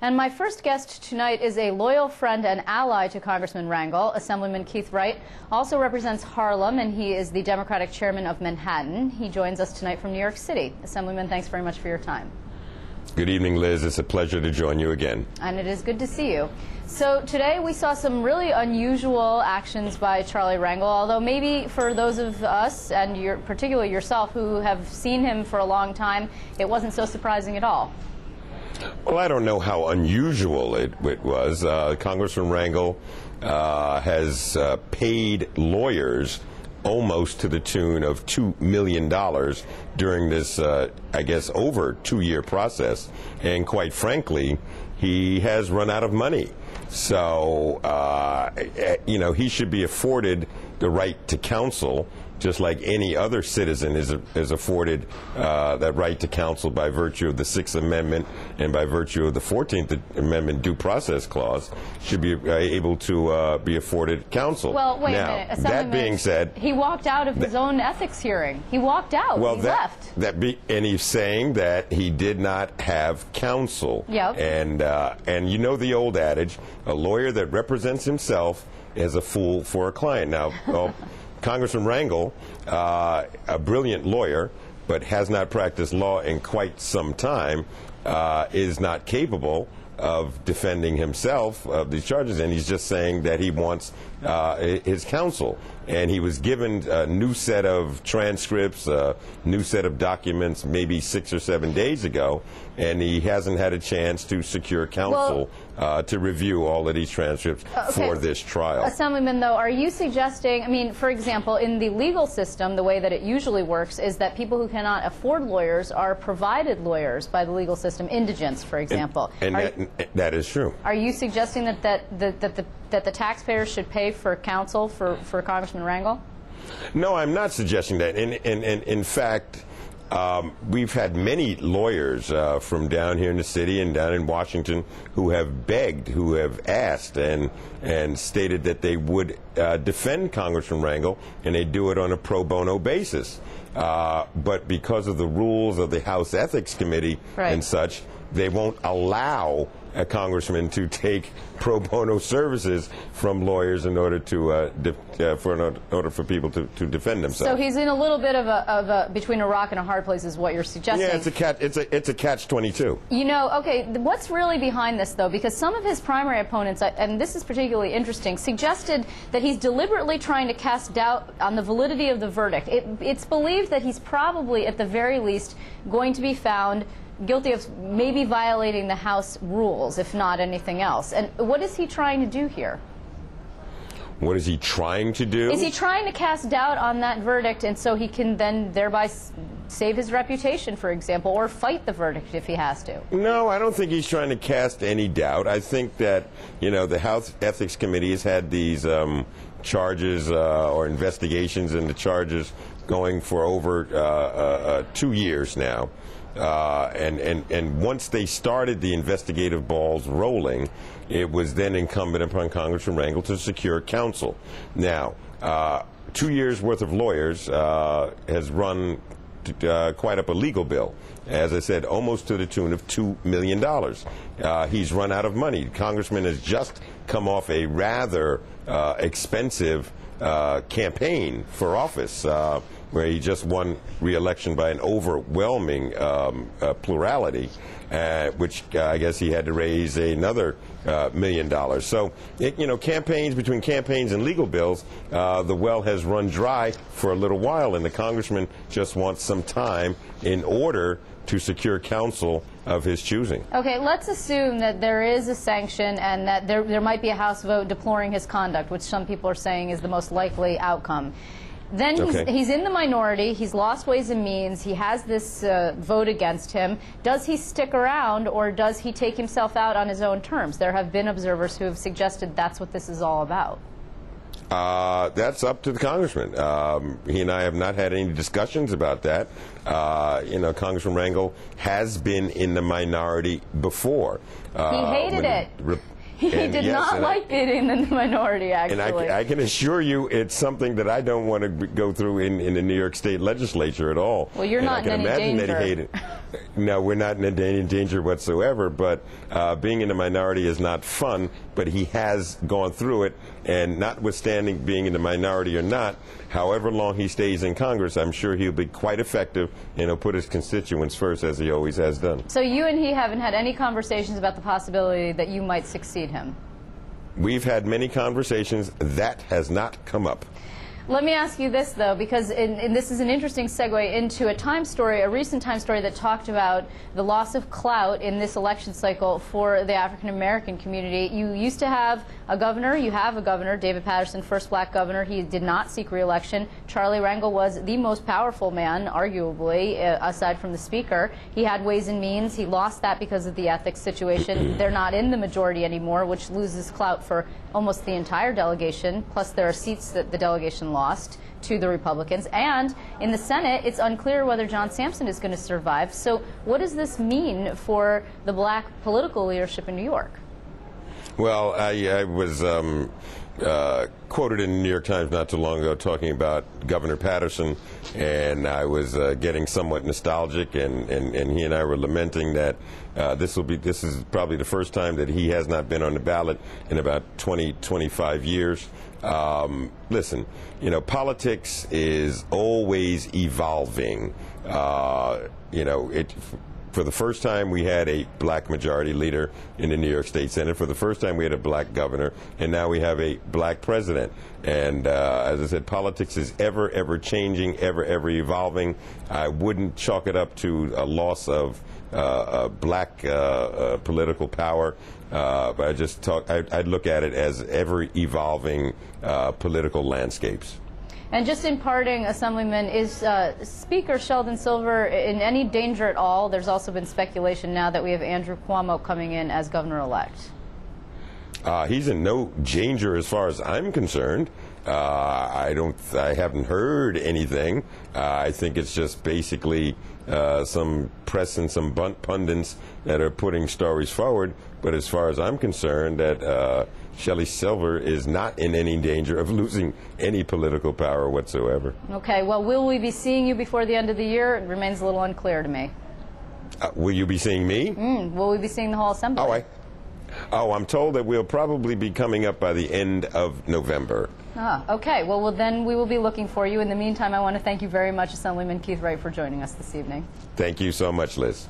And my first guest tonight is a loyal friend and ally to Congressman Rangel. Assemblyman Keith Wright also represents Harlem, and he is the Democratic chairman of Manhattan. He joins us tonight from New York City. Assemblyman, thanks very much for your time. Good evening, Liz. It's a pleasure to join you again. And it is good to see you. So today we saw some really unusual actions by Charlie Rangel, although maybe for those of us, and particularly yourself, who have seen him for a long time, it wasn't so surprising at all. Well, I don't know how unusual it was. Congressman Rangel has paid lawyers almost to the tune of $2 million during this, I guess, over 2-year process. And quite frankly, he has run out of money. So, you know, he should be afforded the right to counsel, just like any other citizen is afforded that right to counsel by virtue of the 6th Amendment and by virtue of the 14th Amendment due process clause, should be able to be afforded counsel. Well, wait now, a minute. That being said, he walked out of his own ethics hearing. He walked out. Well, he left. And he's saying that he did not have counsel. Yep. And you know the old adage, a lawyer that represents himself is a fool for a client. Now, well, Congressman Rangel, a brilliant lawyer, but has not practiced law in quite some time, is not capable of defending himself of these charges, and he's just saying that he wants his counsel. And he was given a new set of transcripts, a new set of documents maybe 6 or 7 days ago, and he hasn't had a chance to secure counsel to review all of these transcripts for this trial. Assemblyman, though, are you suggesting, I mean, for example, in the legal system, the way that it usually works is that people who cannot afford lawyers are provided lawyers by the legal system, indigents, for example. And that is true. Are you suggesting that the taxpayers should pay for counsel for Congressman Rangel? No, I'm not suggesting that. In fact, we've had many lawyers from down here in the city and down in Washington who have begged, who have asked and stated that they would defend Congressman Rangel, and they do it on a pro bono basis. But because of the rules of the House Ethics Committee and such, they won't allow a congressman to take pro bono services from lawyers in order to for people to defend themselves. So he's in a little bit of a between a rock and a hard place, is what you're suggesting. Yeah, it's a catch-22. You know, okay, what's really behind this, though? Because some of his primary opponents, and this is particularly interesting, suggested that he's deliberately trying to cast doubt on the validity of the verdict. It's believed that he's probably, at the very least, going to be found guilty of maybe violating the House rules, if not anything else. And what is he trying to do here? What is he trying to do? Is he trying to cast doubt on that verdict, and so he can then thereby save his reputation, for example, or fight the verdict if he has to? No, I don't think he's trying to cast any doubt. I think that, you know, the House Ethics Committee has had these charges or investigations into charges going for over 2 years now. And once they started the investigative balls rolling, it was then incumbent upon Congressman Rangel to secure counsel. Now, 2 years worth of lawyers has run quite up a legal bill. As I said, almost to the tune of $2 million. He's run out of money. Congressman has just come off a rather expensive campaign for office, where he just won re-election by an overwhelming plurality, which I guess he had to raise another $1 million. So, you know, between campaigns and legal bills, the well has run dry for a little while, and the congressman just wants some time in order to secure counsel of his choosing. Okay, let's assume that there is a sanction and that there might be a House vote deploring his conduct, which some people are saying is the most likely outcome. Then he's in the minority, he's lost Ways and Means, he has this vote against him. Does he stick around, or does he take himself out on his own terms? There have been observers who have suggested that's what this is all about. That's up to the congressman. He and I have not had any discussions about that. You know, Congressman Rangel has been in the minority before. He hated it. He did not like being in the minority, actually. And I can assure you it's something that I don't want to go through in the New York State legislature at all. Well, you're not in any danger. That he hated. No, we're not in any danger whatsoever, but being in the minority is not fun, but he has gone through it, and notwithstanding being in the minority or not, however long he stays in Congress, I'm sure he'll be quite effective, and he'll put his constituents first, as he always has done. So you and he haven't had any conversations about the possibility that you might succeed him? We've had many conversations. That has not come up. Let me ask you this, though, because this is an interesting segue into a recent Time story that talked about the loss of clout in this election cycle for the African-American community. You used to have a governor. You have a governor, David Patterson, first black governor. He did not seek re-election. Charlie Rangel was the most powerful man, arguably, aside from the speaker. He had Ways and Means. He lost that because of the ethics situation. They're not in the majority anymore, which loses clout for almost the entire delegation, plus there are seats that the delegation lost to the Republicans. And in the Senate, it's unclear whether John Sampson is going to survive. So what does this mean for the black political leadership in New York? Well, I was quoted in the New York Times not too long ago talking about Governor Patterson, and I was getting somewhat nostalgic, and he and I were lamenting that this is probably the first time that he has not been on the ballot in about 25 years. Listen, politics is always evolving. For the first time, we had a black majority leader in the New York State Senate. For the first time, we had a black governor, and now we have a black president. And as I said, politics is ever changing, ever evolving. I wouldn't chalk it up to a loss of black political power, but I'd look at it as ever evolving political landscapes. And just in parting, Assemblyman, is Speaker Sheldon Silver in any danger at all? There's also been speculation now that we have Andrew Cuomo coming in as governor-elect. He's in no danger as far as I'm concerned. I haven't heard anything. I think it's just basically some press and some pundits that are putting stories forward. But as far as I'm concerned, that Shelley Silver is not in any danger of losing any political power whatsoever. Okay. Well, will we be seeing you before the end of the year? It remains a little unclear to me. Will you be seeing me? Will we be seeing the whole assembly? I'm told that we'll probably be coming up by the end of November. Okay. Well, then we will be looking for you. In the meantime, I want to thank you very much, Assemblyman Keith Wright, for joining us this evening. Thank you so much, Liz.